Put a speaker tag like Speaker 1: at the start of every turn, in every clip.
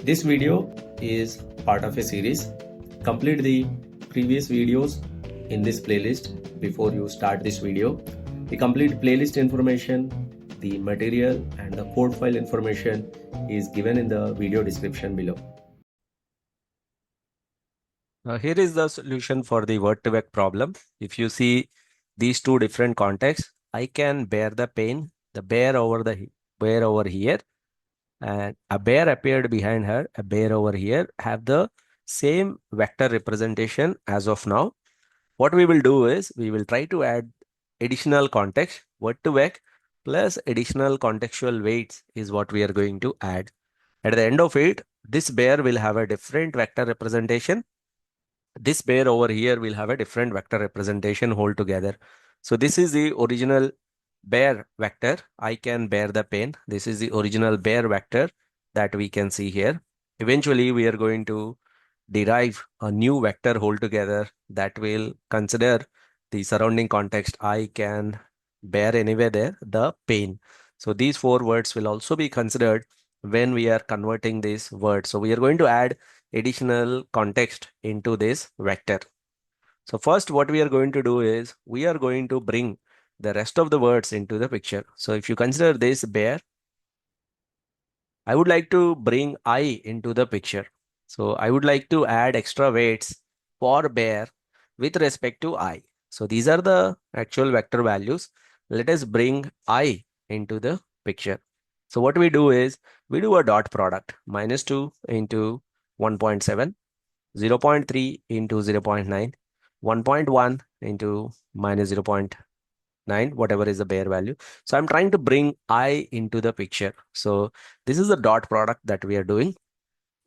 Speaker 1: This video is part of a series. Complete the previous videos in this playlist before you start this video. The complete playlist information, the material and the code file information is given in the video description below.
Speaker 2: Here is the solution for the word-to-vec problem. If you see these two different contexts, I can bear the pain, the bear over here, and a bear appeared behind her, a bear over here, have the same vector representation as of now. What we will do is we will try to add additional context, word-to-vec plus additional contextual weights is what we are going to add. At the end of it, this bear will have a different vector representation. This bear over here will have a different vector representation altogether. So this is the original bear vector. I can bear the pain. This is the original bear vector that we can see here. Eventually, we are going to derive a new vector altogether that will consider the surrounding context. I can bear anywhere there the pain. So these four words will also be considered when we are converting these words. So we are going to add additional context into this vector. So first what we are going to do is we are going to bring the rest of the words into the picture. So if you consider this bear, I would like to bring I into the picture. So I would like to add extra weights for bear with respect to I. So these are the actual vector values. Let us bring I into the picture. So what we do is we do a dot product -2 into 1.7, 0.3 into 0.9, 1.1 into -0.9, whatever is the bare value. So I'm trying to bring I into the picture. So this is the dot product that we are doing.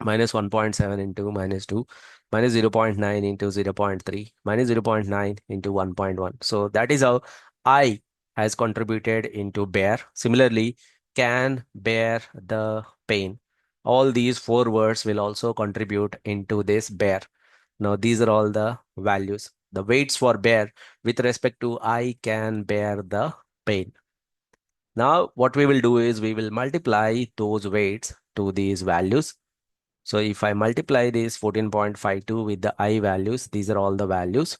Speaker 2: -1.7 into -2, -0.9 into 0.3, -0.9 into 1.1. So that is how I has contributed into bear. Similarly, can bear the pain. All these four words will also contribute into this bear. Now these are all the values. The weights for bear with respect to I can bear the pain. Now what we will do is we will multiply those weights to these values. So if I multiply this 14.52 with the I values, these are all the values.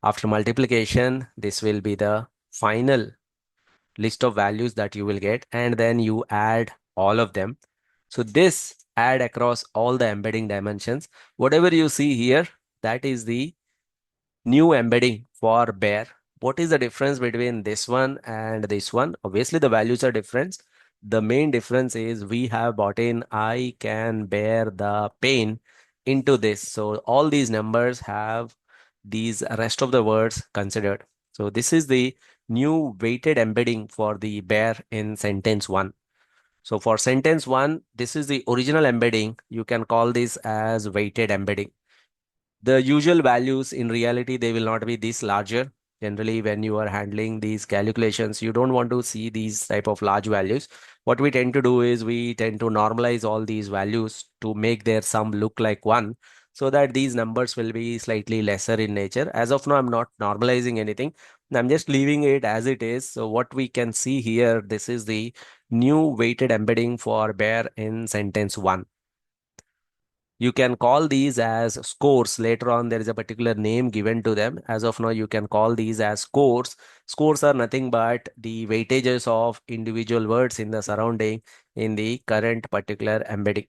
Speaker 2: After multiplication, this will be the final list of values that you will get, and then you add all of them. So this add across all the embedding dimensions. Whatever you see here, that is the new embedding for bear. What is the difference between this one and this one? Obviously, the values are different. The main difference is we have brought in I can bear the pain into this. So all these numbers have these rest of the words considered. So this is the new weighted embedding for the bear in sentence one. So for sentence one, this is the original embedding. You can call this as weighted embedding. The usual values in reality, they will not be this larger. Generally, when you are handling these calculations, you don't want to see these type of large values. What we tend to do is we tend to normalize all these values to make their sum look like 1, so that these numbers will be slightly lesser in nature. As of now, I'm not normalizing anything. I'm just leaving it as it is. So what we can see here, this is the new weighted embedding for bear in sentence 1. You can call these as scores. Later on, there is a particular name given to them. As of now, you can call these as scores. Scores are nothing but the weightages of individual words in the surrounding in the current particular embedding.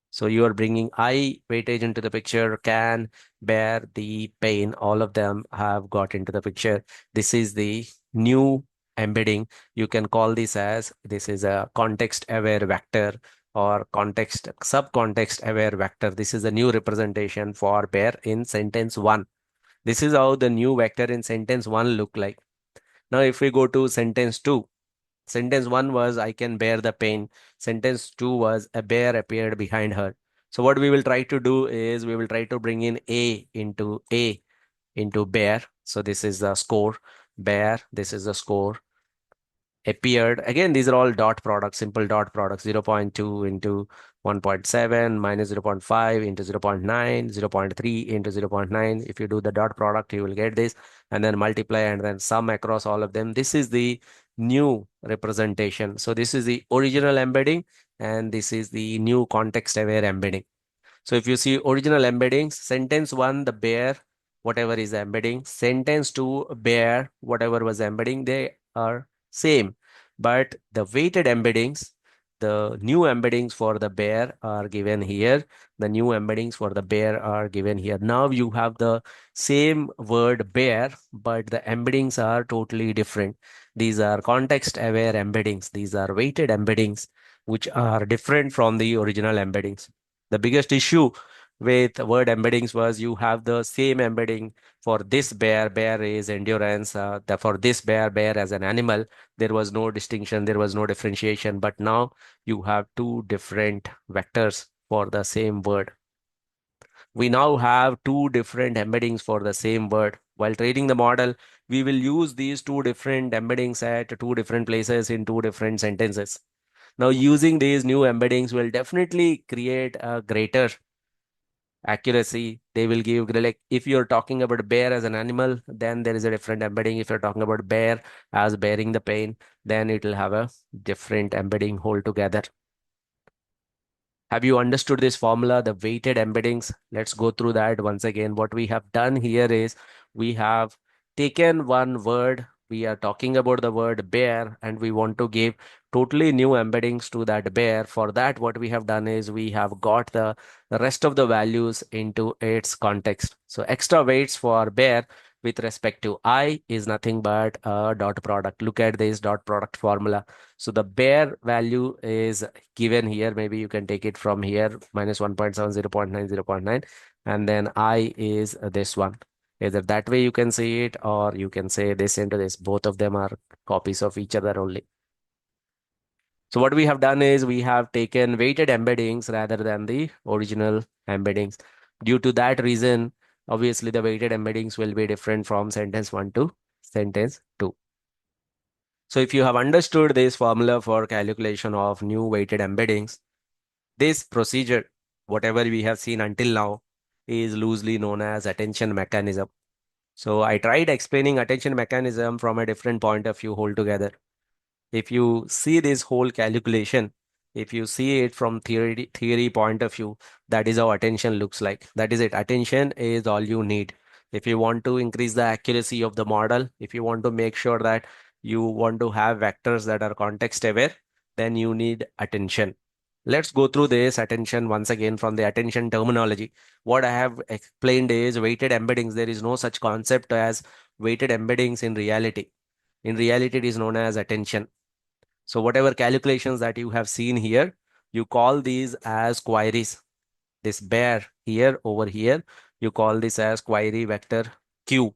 Speaker 2: So you are bringing I weightage into the picture, can, bear, the, pain, all of them have got into the picture. This is the new embedding. You can call this is a context aware vector or subcontext aware vector. This is a new representation for bear in sentence 1. This is how the new vector in sentence 1 look like. Now if we go to sentence 2, sentence 1 was I can bear the pain. Sentence 2 was a bear appeared behind her. So what we will try to do is we will try to bring in A into bear. So this is the score. Bear, this is the score. Appeared. Again, these are all dot products, simple dot products. 0.2 into 1.7 minus 0.5 into 0.9, 0.3 into 0.9. If you do the dot product, you will get this, and then multiply and then sum across all of them. This is the new representation. So this is the original embedding. and this is the new context-aware embedding. So if you see original embeddings, sentence one, the bear, whatever is the embedding, sentence two, bear, whatever was the embedding, they are same. But the weighted embeddings, the new embeddings for the bear are given here. The new embeddings for the bear are given here. Now you have the same word bear, but the embeddings are totally different. These are context-aware embeddings. These are weighted embeddings, which are different from the original embeddings. The biggest issue with word embeddings was you have the same embedding for this bear, bear is endurance. For this bear, bear as an animal, there was no distinction, there was no differentiation. But now you have two different vectors for the same word. We now have two different embeddings for the same word. While training the model, we will use these two different embeddings at two different places in two different sentences. Now, using these new embeddings will definitely create a greater accuracy. They will give, like, if you're talking about bear as an animal, then there is a different embedding. If you're talking about bear as bearing the pain, then it will have a different embedding altogether. Have you understood this formula, the weighted embeddings? Let's go through that once again. What we have done here is we have taken one word. We are talking about the word bear, and we want to give totally new embeddings to that bear. For that, what we have done is we have got the rest of the values into its context. So extra weights for bear with respect to I is nothing but a dot product. Look at this dot product formula. So the bear value is given here. Maybe you can take it from here, minus 1.7, 0.9, 0.9, and then I is this one. Either that way you can see it, or you can say this into this. Both of them are copies of each other only. So what we have done is we have taken weighted embeddings rather than the original embeddings. Due to that reason, obviously the weighted embeddings will be different from sentence 1 to sentence 2. So if you have understood this formula for calculation of new weighted embeddings, this procedure, whatever we have seen until now, is loosely known as attention mechanism. So I tried explaining attention mechanism from a different point of view altogether. If you see this whole calculation, if you see it from theory point of view, that is how attention looks like. That is it. Attention is all you need. If you want to increase the accuracy of the model, if you want to make sure that you want to have vectors that are context aware, then you need attention. Let's go through this attention once again from the attention terminology. What I have explained is weighted embeddings. There is no such concept as weighted embeddings in reality. In reality, it is known as attention. So whatever calculations that you have seen here, you call these as queries. This bear here over here, you call this as query vector Q.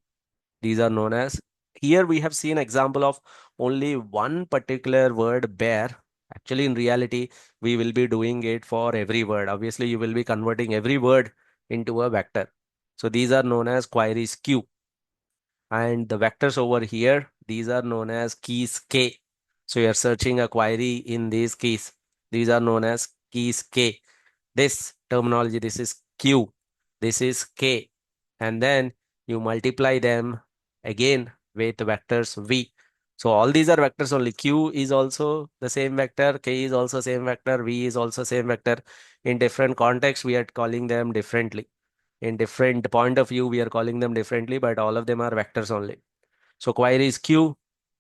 Speaker 2: These are known as, here we have seen example of only one particular word bear. Actually, in reality, we will be doing it for every word. Obviously, you will be converting every word into a vector. So these are known as queries Q. And the vectors over here, these are known as keys K. So you're searching a query in these keys. These are known as keys K. This terminology, this is Q, this is K. And then you multiply them again with vectors V. So all these are vectors only. Q is also the same vector, K is also same vector, V is also same vector. In different contexts, we are calling them differently. In different point of view, we are calling them differently, but all of them are vectors only. So query is Q,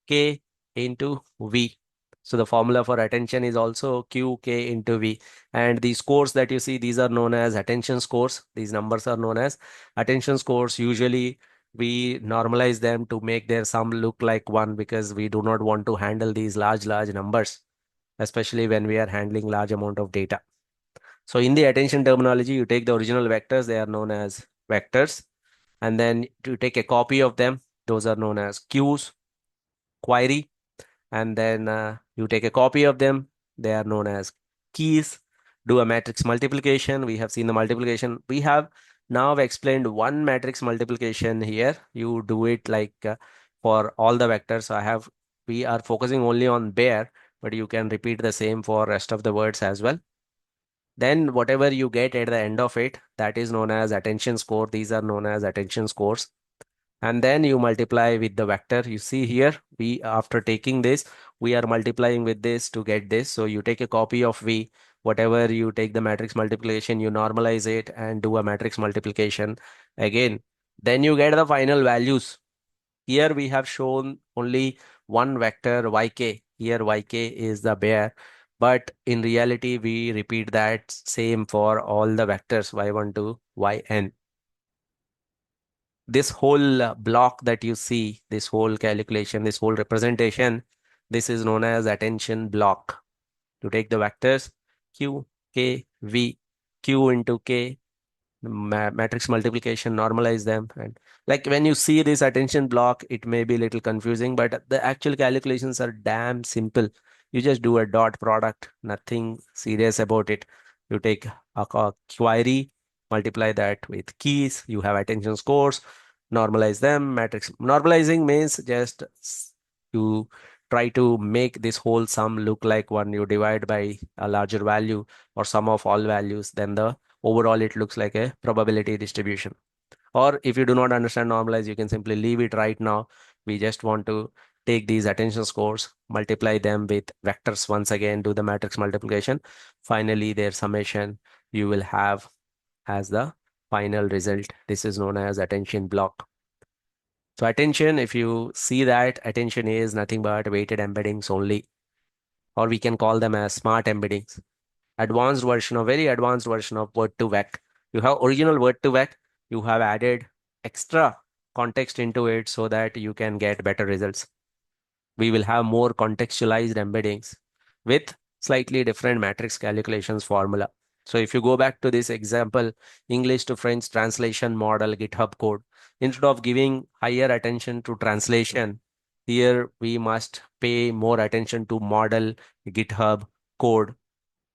Speaker 2: K into V. So the formula for attention is also Q, K into V. And the scores that you see, these are known as attention scores. These numbers are known as attention scores. Usually we normalize them to make their sum look like 1, because we do not want to handle these large numbers, especially when we are handling large amount of data. So in the attention terminology, you take the original vectors, they are known as vectors. And then to take a copy of them, those are known as Qs, query. And then you take a copy of them, they are known as keys. Do a matrix multiplication. We have seen the multiplication. We have now explained one matrix multiplication here. You do it like for all the vectors. We are focusing only on bear, but you can repeat the same for rest of the words as well. Then whatever you get at the end of it, that is known as attention score. These are known as attention scores. And then you multiply with the vector. You see here, we, after taking this, we are multiplying with this to get this. So you take a copy of V, whatever you take the matrix multiplication, you normalize it and do a matrix multiplication again. Then you get the final values. Here we have shown only one vector yk. Here yk is the bear, but in reality we repeat that same for all the vectors y1 to yn. This whole block that you see, this whole calculation, this whole representation, this is known as attention block. To take the vectors q, k, v, q into k, matrix multiplication, normalize them, and like when you see this attention block, it may be a little confusing, but the actual calculations are damn simple. You just do a dot product, nothing serious about it. You take a query, multiply that with keys, you have attention scores, normalize them. Matrix normalizing means just you try to make this whole sum look like one. You divide by a larger value or sum of all values, then the overall it looks like a probability distribution. Or if you do not understand normalize, you can simply leave it right now. We just want to take these attention scores, multiply them with vectors once again, do the matrix multiplication. Finally, their summation you will have as the final result. This is known as attention block. So attention, if you see that, attention is nothing but weighted embeddings only, or we can call them as smart embeddings. Advanced version of very advanced version of word to vec. You have original word to vec, you have added extra context into it so that you can get better results. We will have more contextualized embeddings with slightly different matrix calculations formula. So if you go back to this example, English to French translation model GitHub code, instead of giving higher attention to translation, here we must pay more attention to model GitHub code.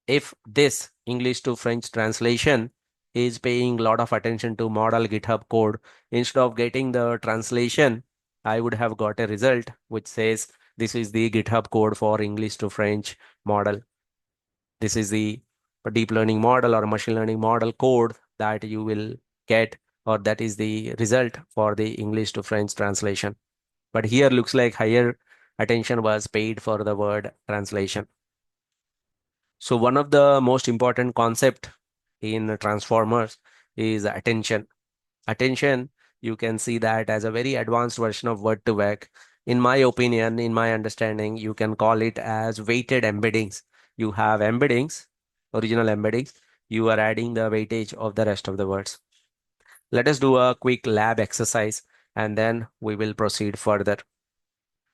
Speaker 2: If this English to French translation is paying a lot of attention to model GitHub code, instead of getting the translation, I would have got a result which says this is the GitHub code for English to French model. This is the deep learning model or machine learning model code that you will get, or that is the result for the English to French translation. But here looks like higher attention was paid for the word translation. So one of the most important concept in transformers is attention. Attention, you can see that as a very advanced version of word to vec. In my opinion, in my understanding, you can call it as weighted embeddings. You have embeddings, original embeddings. You are adding the weightage of the rest of the words. Let us do a quick lab exercise and then we will proceed further.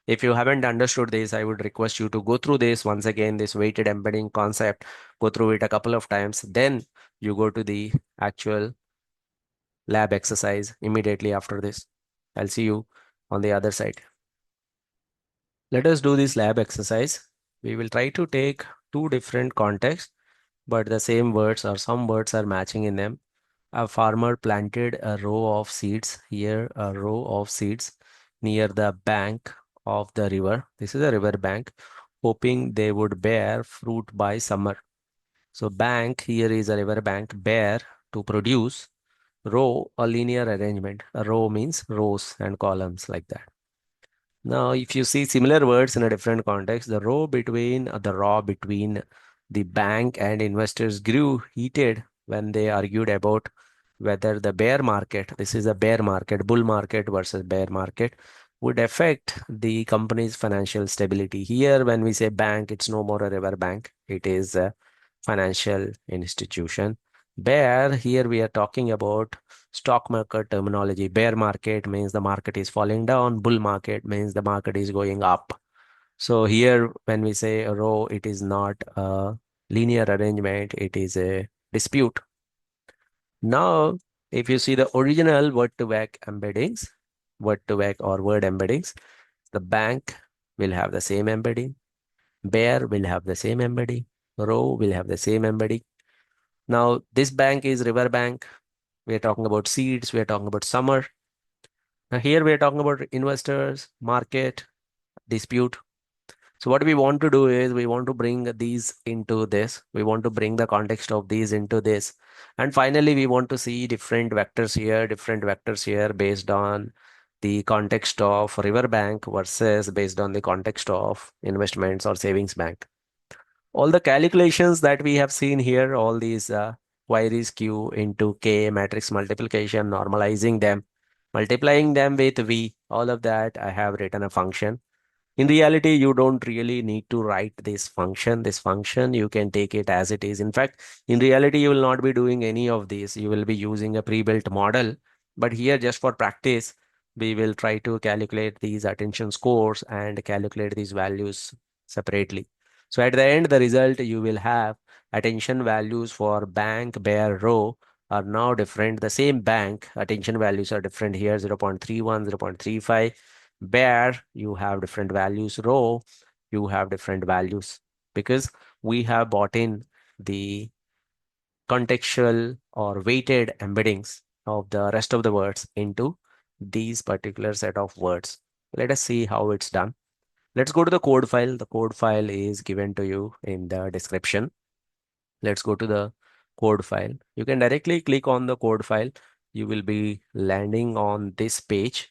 Speaker 2: If you haven't understood this, I would request you to go through this once again, this weighted embedding concept, go through it a couple of times. Then you go to the actual lab exercise immediately after this. I'll see you on the other side. Let us do this lab exercise. We will try to take two different contexts, but the same words or some words are matching in them. A farmer planted a row of seeds, here a row of seeds near the bank of the river. This is a river bank, hoping they would bear fruit by summer. So bank here is a river bank, bear to produce, row a linear arrangement. A row means rows and columns like that. Now, if you see similar words in a different context, the raw between the bank and investors grew heated when they argued about whether the bear market, this is a bear market, bull market versus bear market, would affect the company's financial stability. Here, when we say bank, it's no more a river bank, it is a financial institution. Bear, here we are talking about stock market terminology. Bear market means the market is falling down. Bull market means the market is going up. So here, when we say a row, it is not a linear arrangement. It is a dispute. Now, if you see the original word to vec embeddings, word to vec or word embeddings, the bank will have the same embedding. Bear will have the same embedding. Row will have the same embedding. Now, this bank is river bank. We are talking about seeds. We are talking about summer. Now, here we are talking about investors, market, dispute. So what we want to do is we want to bring these into this. We want to bring the context of these into this. And finally, we want to see different vectors here based on the context of river bank versus based on the context of investments or savings bank. All the calculations that we have seen here, all these queries q into k, matrix multiplication, normalizing them, multiplying them with v, all of that I have written a function. In reality, you don't really need to write this function. This function, you can take it as it is. In fact, in reality, you will not be doing any of this. You will be using a pre-built model. But here, just for practice, we will try to calculate these attention scores and calculate these values separately. So at the end, the result you will have attention values for bank bear row are now different. The same bank attention values are different here, 0.31, 0.35. Bear, you have different values. Row, you have different values, because we have brought in the contextual or weighted embeddings of the rest of the words into these particular set of words. Let us see how it's done. Let's go to the code file. The code file is given to you in the description. Let's go to the code file. You can directly click on the code file. You will be landing on this page.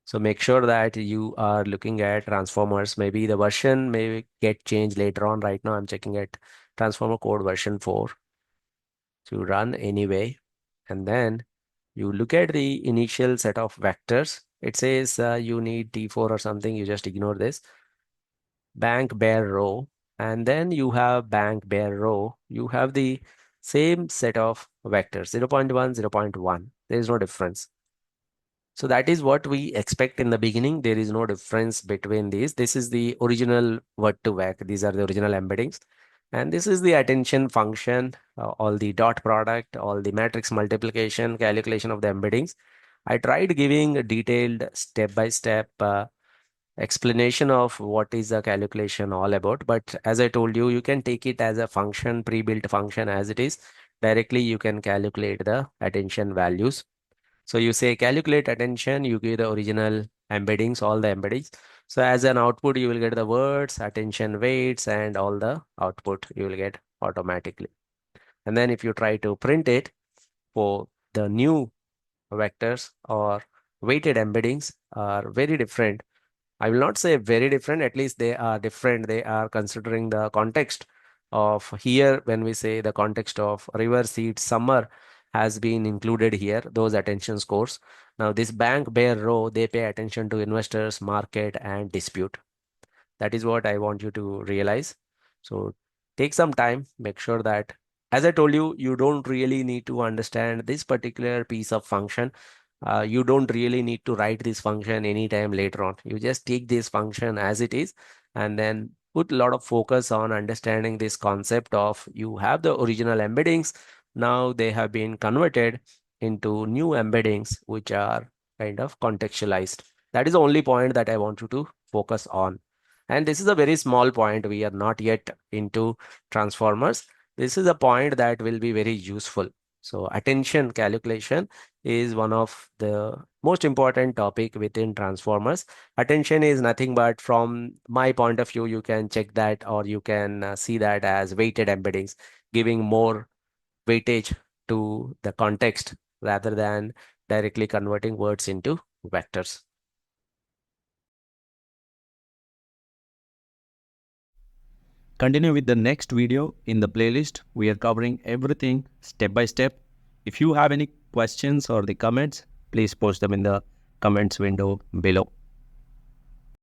Speaker 2: So make sure that you are looking at transformers. Maybe the version may get changed later on. Right now, I'm checking at transformer code version 4 to run anyway. And then you look at the initial set of vectors. It says you need T4 or something. You just ignore this. Bank bear row. And then you have bank bear row. You have the same set of vectors, 0.1, 0.1. There is no difference. So that is what we expect in the beginning. There is no difference between these. This is the original word to vec. These are the original embeddings. And this is the attention function, all the dot product, all the matrix multiplication, calculation of the embeddings. I tried giving a detailed step-by-step explanation of what is the calculation all about. But as I told you, you can take it as a function, pre-built function as it is. Directly, you can calculate the attention values. So you say calculate attention, you give the original embeddings, all the embeddings. So as an output, you will get the words, attention weights, and all the output you will get automatically. And then if you try to print it for the new vectors or weighted embeddings are very different. I will not say very different, at least they are different. They are considering the context of here. When we say the context of river, seed, summer has been included here, those attention scores. Now this bank bear row, they pay attention to investors, market, and dispute. That is what I want you to realize. So take some time, make sure that, as I told you, you don't really need to understand this particular piece of function. You don't really need to write this function anytime later on. You just take this function as it is and then put a lot of focus on understanding this concept of you have the original embeddings. Now they have been converted into new embeddings, which are kind of contextualized. That is the only point that I want you to focus on. And this is a very small point. We are not yet into transformers. This is a point that will be very useful. So attention calculation is one of the most important topic within transformers. Attention is nothing but, from my point of view, you can check that, or you can see that as weighted embeddings, giving more weightage to the context rather than directly converting words into vectors.
Speaker 1: Continue with the next video in the playlist. We are covering everything step by step. If you have any questions or the comments, please post them in the comments window below.